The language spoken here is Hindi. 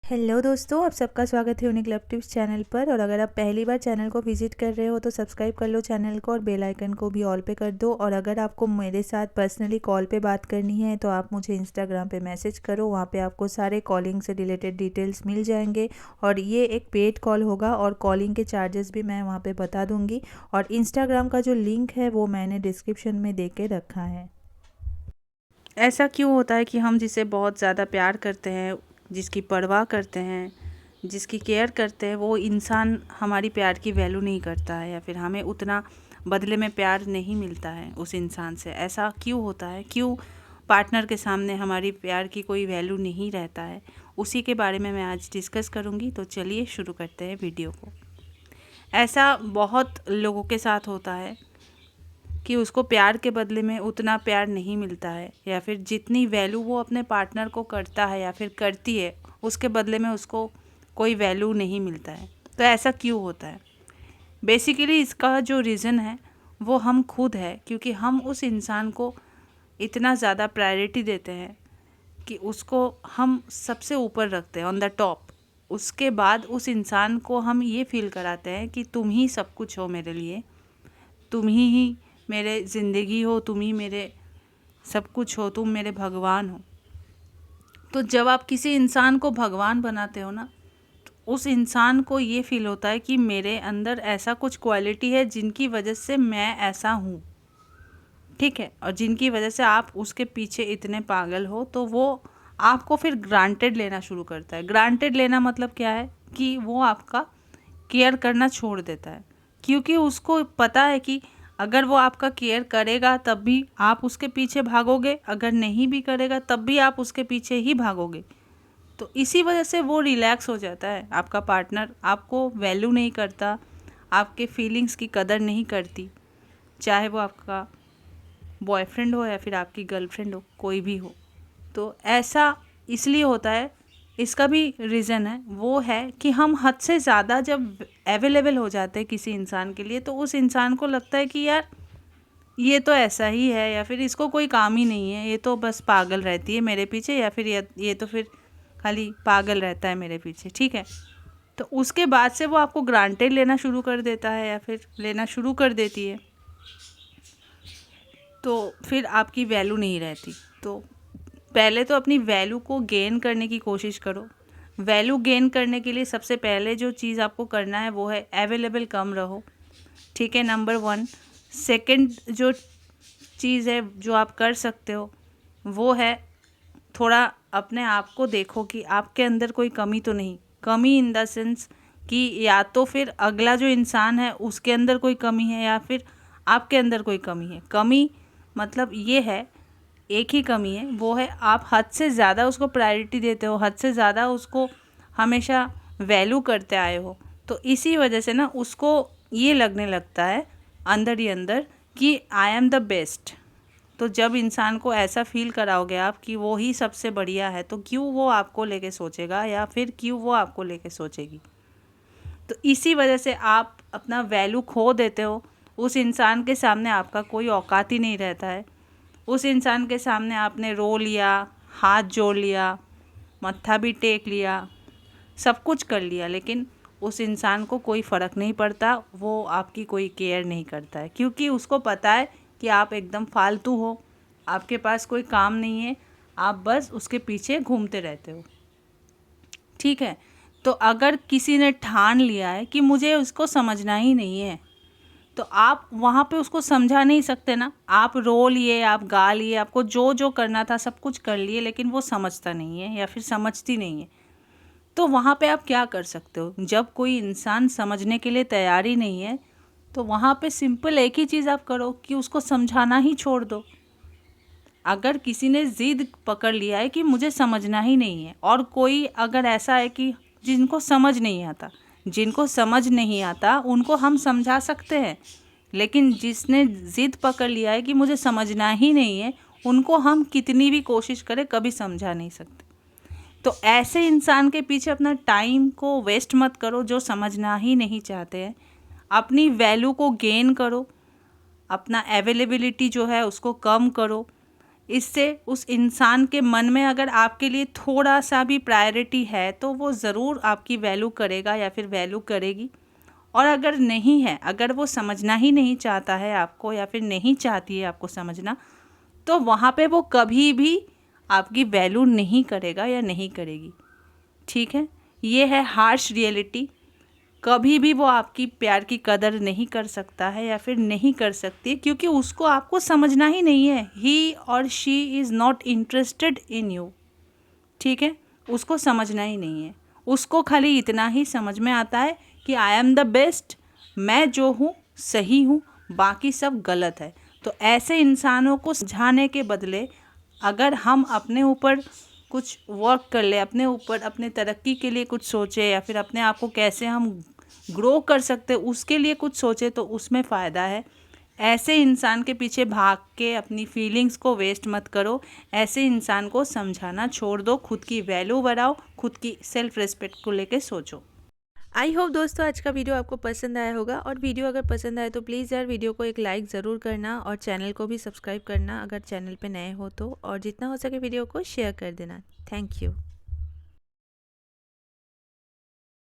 हेलो दोस्तों, आप सबका स्वागत है यूनिक लव टिप्स चैनल पर। और अगर आप पहली बार चैनल को विजिट कर रहे हो तो सब्सक्राइब कर लो चैनल को और बेल आइकन को भी ऑल पे कर दो। और अगर आपको मेरे साथ पर्सनली कॉल पे बात करनी है तो आप मुझे इंस्टाग्राम पे मैसेज करो, वहाँ पे आपको सारे कॉलिंग से रिलेटेड डिटेल्स मिल जाएंगे। और ये एक पेड कॉल होगा और कॉलिंग के चार्जेस भी मैं वहाँ पर बता दूँगी। और इंस्टाग्राम का जो लिंक है वो मैंने डिस्क्रिप्शन में दे के रखा है। ऐसा क्यों होता है कि हम जिसे बहुत ज़्यादा प्यार करते हैं, जिसकी परवाह करते हैं, जिसकी केयर करते हैं, वो इंसान हमारी प्यार की वैल्यू नहीं करता है या फिर हमें उतना बदले में प्यार नहीं मिलता है उस इंसान से। ऐसा क्यों होता है? क्यों पार्टनर के सामने हमारी प्यार की कोई वैल्यू नहीं रहता है? उसी के बारे में मैं आज डिस्कस करूँगी। तो चलिए शुरू करते हैं वीडियो को। ऐसा बहुत लोगों के साथ होता है कि उसको प्यार के बदले में उतना प्यार नहीं मिलता है, या फिर जितनी वैल्यू वो अपने पार्टनर को करता है या फिर करती है उसके बदले में उसको कोई वैल्यू नहीं मिलता है। तो ऐसा क्यों होता है? बेसिकली इसका जो रीज़न है वो हम खुद है, क्योंकि हम उस इंसान को इतना ज़्यादा प्रायोरिटी देते हैं कि उसको हम सबसे ऊपर रखते हैं, ऑन द टॉप। उसके बाद उस इंसान को हम ये फील कराते हैं कि तुम ही सब कुछ हो मेरे लिए, तुम ही मेरे ज़िंदगी हो, तुम ही मेरे सब कुछ हो, तुम मेरे भगवान हो। तो जब आप किसी इंसान को भगवान बनाते हो ना, तो उस इंसान को ये फील होता है कि मेरे अंदर ऐसा कुछ क्वालिटी है जिनकी वजह से मैं ऐसा हूँ, ठीक है, और जिनकी वजह से आप उसके पीछे इतने पागल हो। तो वो आपको फिर ग्रांटेड लेना शुरू करता है। ग्रांटेड लेना मतलब क्या है? कि वो आपका केयर करना छोड़ देता है, क्योंकि उसको पता है कि अगर वो आपका केयर करेगा तब भी आप उसके पीछे भागोगे, अगर नहीं भी करेगा तब भी आप उसके पीछे ही भागोगे। तो इसी वजह से वो रिलैक्स हो जाता है। आपका पार्टनर आपको वैल्यू नहीं करता, आपके फीलिंग्स की कदर नहीं करती, चाहे वो आपका बॉयफ्रेंड हो या फिर आपकी गर्लफ्रेंड हो, कोई भी हो। तो ऐसा इसलिए होता है, इसका भी रीज़न है, वो है कि हम हद से ज़्यादा जब अवेलेबल हो जाते हैं किसी इंसान के लिए, तो उस इंसान को लगता है कि यार ये तो ऐसा ही है, या फिर इसको कोई काम ही नहीं है, ये तो बस पागल रहती है मेरे पीछे, या फिर ये तो फिर खाली पागल रहता है मेरे पीछे, ठीक है। तो उसके बाद से वो आपको ग्रांटेड लेना शुरू कर देता है या फिर लेना शुरू कर देती है, तो फिर आपकी वैल्यू नहीं रहती। तो पहले तो अपनी वैल्यू को गेन करने की कोशिश करो। वैल्यू गेन करने के लिए सबसे पहले जो चीज़ आपको करना है वो है अवेलेबल कम रहो, ठीक है, नंबर 1। सेकंड जो चीज़ है जो आप कर सकते हो वो है थोड़ा अपने आप को देखो कि आपके अंदर कोई कमी तो नहीं। कमी इन द सेंस कि या तो फिर अगला जो इंसान है उसके अंदर कोई कमी है या फिर आपके अंदर कोई कमी है। कमी मतलब ये है, एक ही कमी है, वो है आप हद से ज़्यादा उसको प्रायोरिटी देते हो, हद से ज़्यादा उसको हमेशा वैल्यू करते आए हो। तो इसी वजह से ना उसको ये लगने लगता है अंदर ही अंदर कि आई एम द बेस्ट। तो जब इंसान को ऐसा फील कराओगे आप कि वो ही सबसे बढ़िया है, तो क्यों वो आपको लेके सोचेगा या फिर क्यों वो आपको लेके सोचेगी? तो इसी वजह से आप अपना वैल्यू खो देते हो। उस इंसान के सामने आपका कोई औकात ही नहीं रहता है। उस इंसान के सामने आपने रो लिया, हाथ जोड़ लिया, मत्था भी टेक लिया, सब कुछ कर लिया, लेकिन उस इंसान को कोई फ़र्क नहीं पड़ता, वो आपकी कोई केयर नहीं करता है, क्योंकि उसको पता है कि आप एकदम फालतू हो, आपके पास कोई काम नहीं है, आप बस उसके पीछे घूमते रहते हो, ठीक है। तो अगर किसी ने ठान लिया है कि मुझे उसको समझना ही नहीं है, तो आप वहाँ पे उसको समझा नहीं सकते ना। आप रो लिए, आप गा लिए, आपको जो जो करना था सब कुछ कर लिए, लेकिन वो समझता नहीं है या फिर समझती नहीं है। तो वहाँ पे आप क्या कर सकते हो? जब कोई इंसान समझने के लिए तैयार ही नहीं है, तो वहाँ पे सिंपल एक ही चीज़ आप करो कि उसको समझाना ही छोड़ दो। अगर किसी ने ज़िद पकड़ लिया है कि मुझे समझना ही नहीं है, और कोई अगर ऐसा है कि जिनको समझ नहीं आता, जिनको समझ नहीं आता उनको हम समझा सकते हैं, लेकिन जिसने ज़िद पकड़ लिया है कि मुझे समझना ही नहीं है, उनको हम कितनी भी कोशिश करें कभी समझा नहीं सकते। तो ऐसे इंसान के पीछे अपना टाइम को वेस्ट मत करो जो समझना ही नहीं चाहते हैं। अपनी वैल्यू को गेन करो, अपना अवेलेबिलिटी जो है उसको कम करो। इससे उस इंसान के मन में अगर आपके लिए थोड़ा सा भी प्रायोरिटी है तो वो ज़रूर आपकी वैल्यू करेगा या फिर वैल्यू करेगी। और अगर नहीं है, अगर वो समझना ही नहीं चाहता है आपको या फिर नहीं चाहती है आपको समझना, तो वहाँ पे वो कभी भी आपकी वैल्यू नहीं करेगा या नहीं करेगी। ठीक है, ये है हार्श रियलिटी। कभी भी वो आपकी प्यार की कदर नहीं कर सकता है या फिर नहीं कर सकती, क्योंकि उसको आपको समझना ही नहीं है। ही और she is not interested in you. ठीक है, उसको समझना ही नहीं है। उसको खाली इतना ही समझ में आता है कि आई एम द बेस्ट, मैं जो हूँ सही हूँ, बाकी सब गलत है। तो ऐसे इंसानों को समझाने के बदले अगर हम अपने ऊपर कुछ वर्क कर ले, अपने ऊपर अपने तरक्की के लिए कुछ सोचे या फिर अपने आप को कैसे हम ग्रो कर सकते उसके लिए कुछ सोचे, तो उसमें फ़ायदा है। ऐसे इंसान के पीछे भाग के अपनी फीलिंग्स को वेस्ट मत करो। ऐसे इंसान को समझाना छोड़ दो, खुद की वैल्यू बढ़ाओ, खुद की सेल्फ रिस्पेक्ट को लेके सोचो। आई होप दोस्तों आज का वीडियो आपको पसंद आया होगा, और वीडियो अगर पसंद आए तो प्लीज़ यार वीडियो को एक लाइक ज़रूर करना और चैनल को भी सब्सक्राइब करना अगर चैनल पे नए हो तो, और जितना हो सके वीडियो को शेयर कर देना। Thank you.